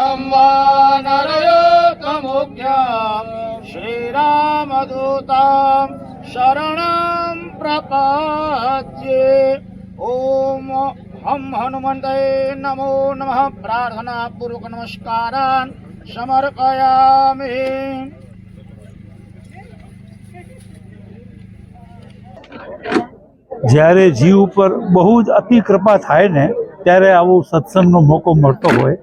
वानरयोतमुख्यं श्रीरामदूतं शरणं प्रपद्ये। ओम हम हनुमते नमो नमः। प्रार्थना पूर्वक नमस्कारान् समर्पयामि। જ્યારે જીવ ઉપર બહુ જ અતિ કૃપા થાય ને ત્યારે આવો સત્સંગનો મોકો મળતો હોય.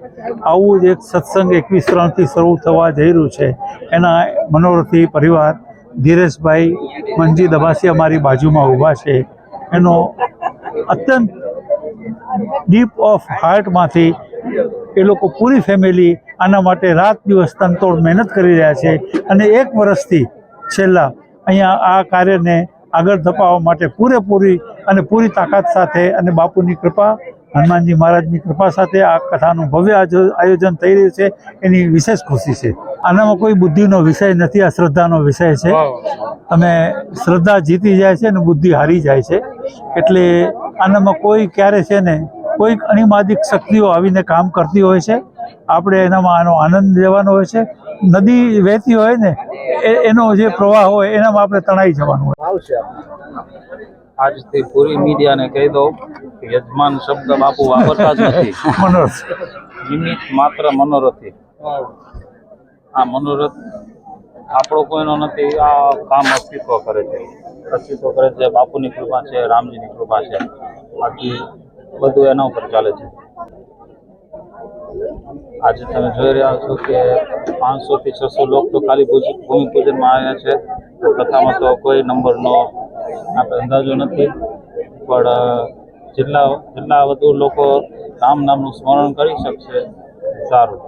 આવું જ એક સત્સંગ 21-3થી શરૂ થવા જઈ રહ્યું છે. એના મનોરથી પરિવાર ધીરેશભાઈ મંજી દબાસિયા મારી બાજુમાં ઊભા છે. એનો અત્યંત ડીપ ઓફ હાર્ટમાંથી એ લોકો પૂરી ફેમિલી આના માટે રાત દિવસ તનતોડ મહેનત કરી રહ્યા છે અને 1 વર્ષથી છેલ્લા અહીંયા આ કાર્યને આગળ ધપાવવા માટે પૂરેપૂરી અને પૂરી તાકાત સાથે અને બાપુની કૃપા હનુમાનજી મહારાજની કૃપા સાથે આ કથાનું ભવ્ય આયોજન થઈ રહ્યું છે. એની વિશેષ ખુશી છે. આનામાં કોઈ બુદ્ધિનો વિષય નથી, આ શ્રદ્ધાનો વિષય છે. તમે શ્રદ્ધા જીતી જાય છે અને બુદ્ધિ હારી જાય છે. એટલે આનામાં કોઈ ક્યારે છે ને કોઈક અણિમાદિક શક્તિઓ આવીને કામ કરતી હોય છે. આપણે એનામાં આનો આનંદ લેવાનો હોય છે. નદી વહેતી હોય ને એનો જે પ્રવાહ હોય એનામાં આપણે તણાઈ જવાનું હોય. આજથી પૂરી મીડિયાને કહી દો કે યજમાન શબ્દ બાપુ વાપરતા જ નથી. મનોરથ નિમિત્ત માત્ર મનોરથી. આ મનોરથ આપણો કોઈનો નથી. આ કામ અસ્તિત્વ કરે છે. બાપુની કૃપા છે, રામજીની કૃપા છે. બાકી બધું એના ઉપર ચાલે છે. આજે તમે જોઈ રહ્યા છો કે 500 થી 600 લોકો તો ખાલી ભૂમિ પૂજનમાં આવ્યા છે. કથામાં તો કોઈ નંબરનો આપણે અંદાજો નથી, પણ જેટલા વધુ લોકો રામ નામનું સ્મરણ કરી શકશે સારું.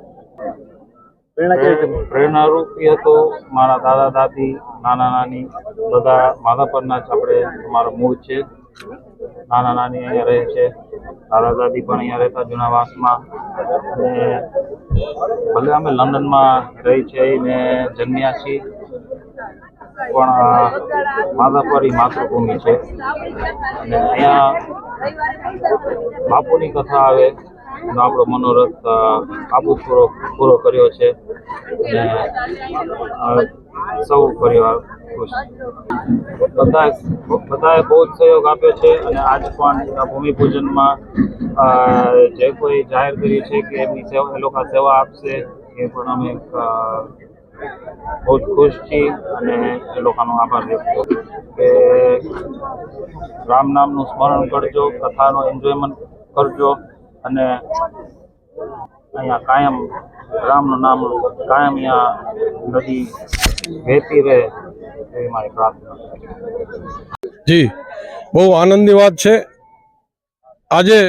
પ્રેરણારૂપી હતું. મારા દાદા દાદી નાના નાની બધા માધાપરના જ આપણે અમારું મૂળ છે. નાના નાની અહીંયા રહે છે, દાદા દાદી પણ અહીંયા રહેતા જૂનાવાસમાં. અને ભલે અમે લંડનમાં રહી છે ને જન્મ્યા છીએ, પણ માધાપર માતૃભૂમિ છે. અને અહીંયા બાપુની કથા આવે તો આપણો મનોરથ બાપુ પૂરો કર્યો છે. અને સૌ પરિવાર ખુશ. બધાએ બહુ જ સહયોગ આપ્યો છે. અને આજ પણ ભૂમિપૂજનમાં જે કોઈ જાહેર કર્યું છે કે એમની સેવા, એ લોકો સેવા આપશે, એ પણ અમે બહુ જ ખુશ છીએ. અને એ લોકોનો આભાર વ્યક્ત કરું કે રામ નામનું સ્મરણ કરજો, કથાનો એન્જોયમેન્ટ કરજો. અને અહીંયા કાયમ રામનું નામ કાયમ અહીંયા નદી વહેતી રહે એવી મારી પ્રાર્થના. જી, બહુ આનંદની વાત છે. આજે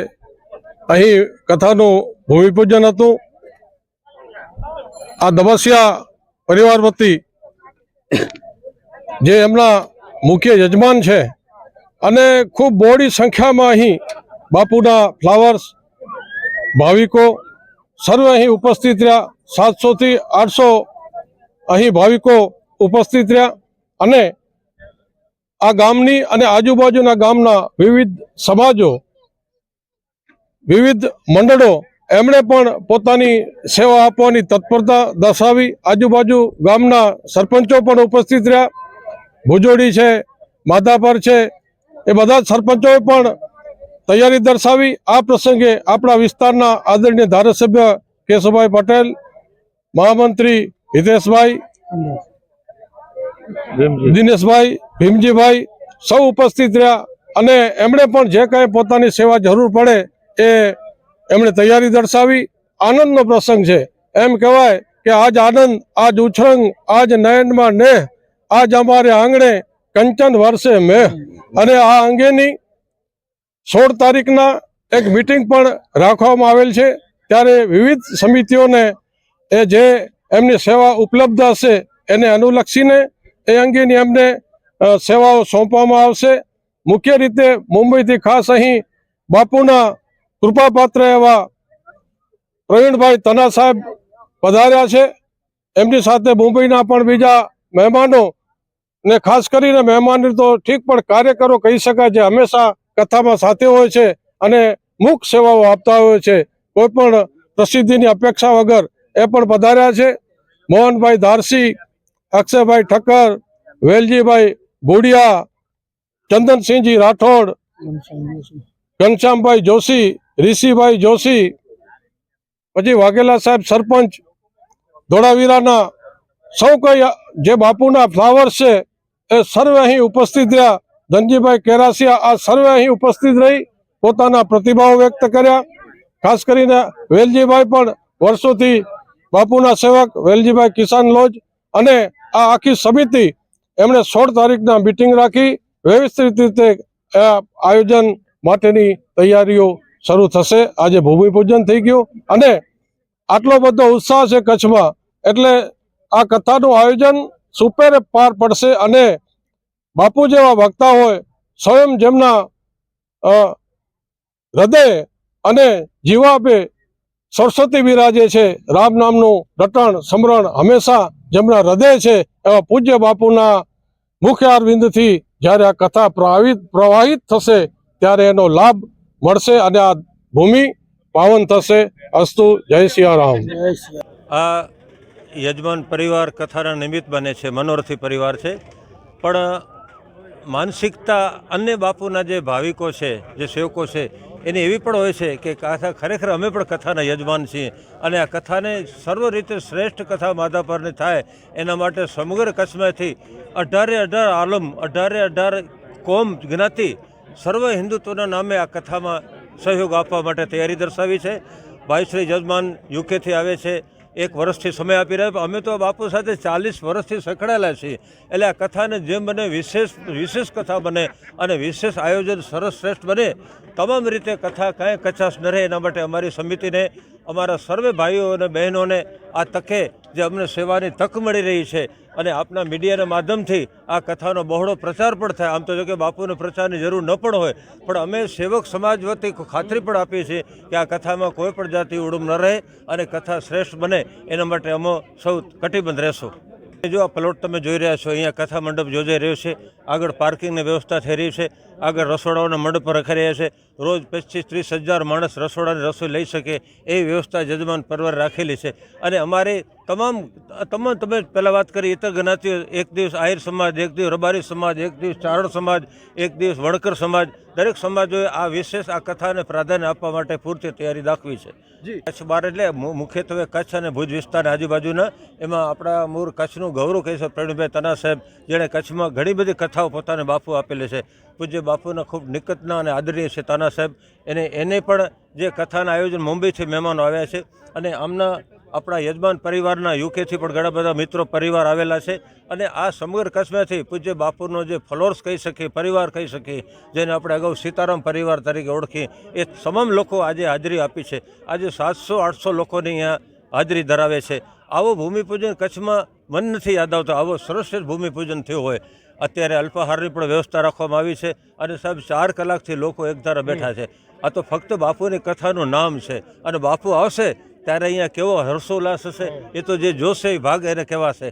અહીં કથાનું ભૂમિપૂજન હતું. આ દબાસિયા પરિવાર વતી જે એમના મુખ્ય યજમાન છે, અને ખૂબ બહોળી સંખ્યામાં અહીં બાપુના ફ્લાવર્સ ભાવિકો સર્વે અહીં ઉપસ્થિત રહ્યા. 700 થી 800 અહીં ભાવિકો ઉપસ્થિત રહ્યા. અને આ ગામની અને આજુબાજુના ગામના વિવિધ સમાજો, વિવિધ મંડળો, એમણે પણ પોતાની સેવા આપવાની તત્પરતા દર્શાવી. આજુબાજુ ગામના સરપંચો પણ ઉપસ્થિત રહ્યા. ભુજોડી છે, માધાપર છે, એ બધા જ સરપંચોએ પણ તૈયારી દર્શાવી. આ પ્રસંગે આપણા વિસ્તારના આદરણીય ધારાસભ્ય કેશુભાઈ પટેલ, મહામંત્રી હિતેશભાઈ, દિનેશભાઈ, ભીમજીભાઈ સૌ ઉપસ્થિત રહ્યા. અને એમણે પણ જે કાંઈ પોતાની સેવા જરૂર પડે એ એમણે તૈયારી દર્શાવી. આનંદનો પ્રસંગ છે. એમ કહેવાય કે આજ આનંદ, આજ ઉછરંગ, આજ નયનમાં નેહ, આજ અમારે આંગણે કંચન વર્ષે મેહ. અને આ અંગેની 16 તારીખના એક મિટિંગ પણ રાખવામાં આવેલ છે. ત્યારે વિવિધ સમિતિઓને એ જે એમની સેવા ઉપલબ્ધ હશે એને અનુલક્ષીને એ અંગેની એમને સેવાઓ સોંપવામાં આવશે. મુખ્ય રીતે મુંબઈથી ખાસ અહીં બાપુના કૃપાપાત્ર એવા પ્રવીણભાઈ તના સાહેબ પધાર્યા છે. એમની સાથે મુંબઈના પણ બીજા મહેમાનો, ને ખાસ કરીને મહેમાન તો ઠીક પણ કાર્યકરો કહી શકાય છે, હંમેશા કથામાં સાથે હોય છે અને મુખ્ય સેવાઓ આપતા હોય છે. કોઈ પણ પ્રસિદ્ધિની અપેક્ષા વગર એ પણ પધાર્યા છે. મોહનભાઈ ધારસી, અક્ષયભાઈ ઠક્કર, વેલજીભાઈ ભુડિયા, ચંદનસિંહજી રાઠોડ, ઘનશ્યામભાઈ જોશી, ઋષિભાઈ જોશી, પછી વાઘેલા સાહેબ સરપંચ ધોળાવીરાના, સૌ કોઈ જે બાપુના ફ્લાવર્સ છે એ સર્વે અહીં ઉપસ્થિત રહ્યા. ધનજીભાઈ કેરાસિયા આ સર્વે અહીં ઉપસ્થિત રહી પોતાના પ્રતિભાવો વ્યક્ત કર્યા. ખાસ કરીને વેલજીભાઈ પણ વર્ષોથી બાપુના સેવક, વેલજીભાઈ કિસાન લોજ, અને આ આખી સમિતિ એમણે 16 તારીખના મિટિંગ રાખી વ્યવસ્થિત રીતે આયોજન માટેની તૈયારીઓ શરૂ થશે. આજે ભૂમિપૂજન થઈ ગયું અને આટલો બધો ઉત્સાહ છે કચ્છમાં, એટલે આ કથાનું આયોજન સુપેરે પાર પડશે. અને બાપુ જેવા વક્તા હોય, સ્વયં જેમના હૃદય અને જીવાપે સરસ્વતી બિરાજે છે, રામ નામનું રટણ સમરણ હંમેશા જેમના હૃદય છે, એવા પૂજ્ય બાપુના મુખ્ય અરવિંદથી જ્યારે આ કથા પ્રવાહિત થશે ત્યારે એનો લાભ મળશે અને આ ભૂમિ પાવન થશે. અસ્તુ. જય સિયારામ. આ યજમાન પરિવાર કથાના નિમિત્ત બને છે, મનોરથી પરિવાર છે, પણ માનસિકતા અન્ય બાપુના જે ભાવિકો છે, જે સેવકો છે, એની એવી પણ હોય છે કે કથા ખરેખર અમે પણ કથાના યજમાન છીએ અને આ કથાને સર્વ રીતે શ્રેષ્ઠ કથા માધાપરની થાય એના માટે સમગ્ર કચ્છમાંથી 18 આલમ, 18 કોમ જ્ઞાતિ સર્વ હિન્દુત્વના નામે આ કથામાં સહયોગ આપવા માટે તૈયારી દર્શાવી છે. ભાઈ શ્રી યજમાન યુકેથી આવે છે, 1 વર્ષથી સમય આપી રહ્યા. અમે તો બાપુ સાથે 40 વર્ષથી સંકળાયેલા છીએ, એટલે આ કથાને જેમ બને વિશેષ કથા બને અને વિશેષ આયોજન સરસ શ્રેષ્ઠ બને, તમામ રીતે કથા કાંઈ કચાશ ન રહે એના માટે અમારી સમિતિને, અમારા સર્વે ભાઈઓ અને બહેનોને આ તકે જે અમને સેવાની તક મળી રહી છે અને આપના મીડિયાના માધ્યમથી આ કથાનો બહોળો પ્રચાર પણ થાય. આમ તો જો કે બાપુને પ્રચારની જરૂર ન પણ હોય, પણ અમે સેવક સમાજ વતી ખાતરી પણ આપીએ છીએ કે આ કથામાં કોઈ પણ જાતિ ઉડુમ ન રહે અને કથા શ્રેષ્ઠ બને એના માટે અમે સૌ કટિબદ્ધ રહેશું. જો આ પ્લોટ તમે જોઈ રહ્યા છો, અહીંયા કથા મંડપ યોજાઈ રહ્યો છે, આગળ પાર્કિંગની વ્યવસ્થા થઈ રહી છે, આગળ રસોડાઓના મંડપ રખાઈ રહ્યા છે. રોજ 25-30 હજાર માણસ રસોડાની રસોઈ લઈ શકે એવી વ્યવસ્થા યજમાન પરિવાર રાખેલી છે. અને અમારી તમામ તમે પહેલાં વાત કરી ઇતર જ્ઞાતિઓ, એક દિવસ આહિર સમાજ, એક દિવસ રબારી સમાજ, એક દિવસ ચારણ સમાજ, એક દિવસ વણકર સમાજ, દરેક સમાજોએ આ વિશેષ આ કથાને પ્રાધાન્ય આપવા માટે પૂરતી તૈયારી દાખવી છે. કચ્છ બહાર એટલે મુખ્યત્વે કચ્છ અને ભુજ વિસ્તારની આજુબાજુના, એમાં આપણા મૂળ કચ્છનું ગૌરવ કહી છે પ્રવીણભાઈ તના સાહેબ, જેણે કચ્છમાં ઘણી બધી કથાઓ પોતાને બાપુ આપેલી છે. પૂજ્ય બાપુના ખૂબ નિકટના અને આદરણીય છે તાના સાહેબ, એને પણ જે કથાના આયોજન મુંબઈથી મહેમાનો આવ્યા છે અને આમના આપણા યજમાન પરિવારના યુકેથી પણ ઘણા બધા મિત્રો પરિવાર આવેલા છે. અને આ સમગ્ર કચ્છમાંથી પૂજ્ય બાપુનો જે ફોલોઅર્સ કહી શકીએ, પરિવાર કહી શકીએ, જેને આપણે અગાઉ સીતારામ પરિવાર તરીકે ઓળખીએ, એ તમામ લોકો આજે હાજરી આપી છે. આજે 700-800 લોકોની અહીંયા હાજરી ધરાવે છે. આવો ભૂમિપૂજન કચ્છમાં મન નથી યાદ આવતો, આવો સરસ ભૂમિપૂજન થયું હોય. અત્યારે અલ્પાહારની પણ વ્યવસ્થા રાખવામાં આવી છે અને સાહેબ 4 કલાકથી લોકો એકધારા બેઠા છે. આ તો ફક્ત બાપુની કથાનું નામ છે અને બાપુ આવશે ત્યારે અહીંયા કેવો હર્ષોલ્લાસ હશે એ તો જે જોશે એ ભાગ એને કહેવાશે.